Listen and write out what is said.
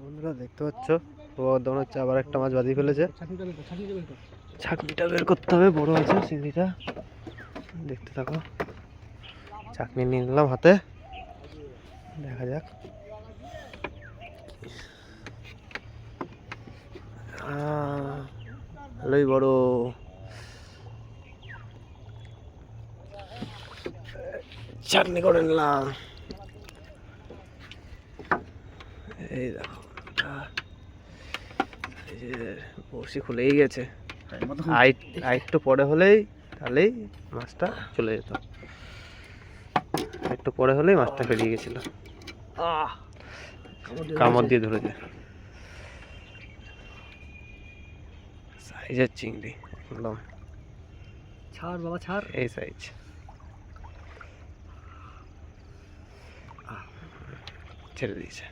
বন্ধুরা দেখতে পাচ্ছ মনে হচ্ছে আবার একটা মাছ বাঁধিয়ে ফেলেছে। ছাঁকনিটা বের করতে হবে, বড় আছে চিংড়িটা। দেখতে থাকো, ছাঁকনি নিয়ে নিলাম হাতে, দেখা যাক। ভালোই বড়। ছাঁকনি করে নিলাম। এই দেখো, বড়শি খুলেই গেছে। একটু পরে হলেই তাহলেই মাছটা চলে যেত, একটু পরে হলেই মাছটা বেরিয়ে গেছিল। কামড় দিয়ে ধরেছে। সাইজের চিংড়ি একদম, ছাড় বাবা ছাড়, এই সাইজ। ছেড়ে দিয়েছে।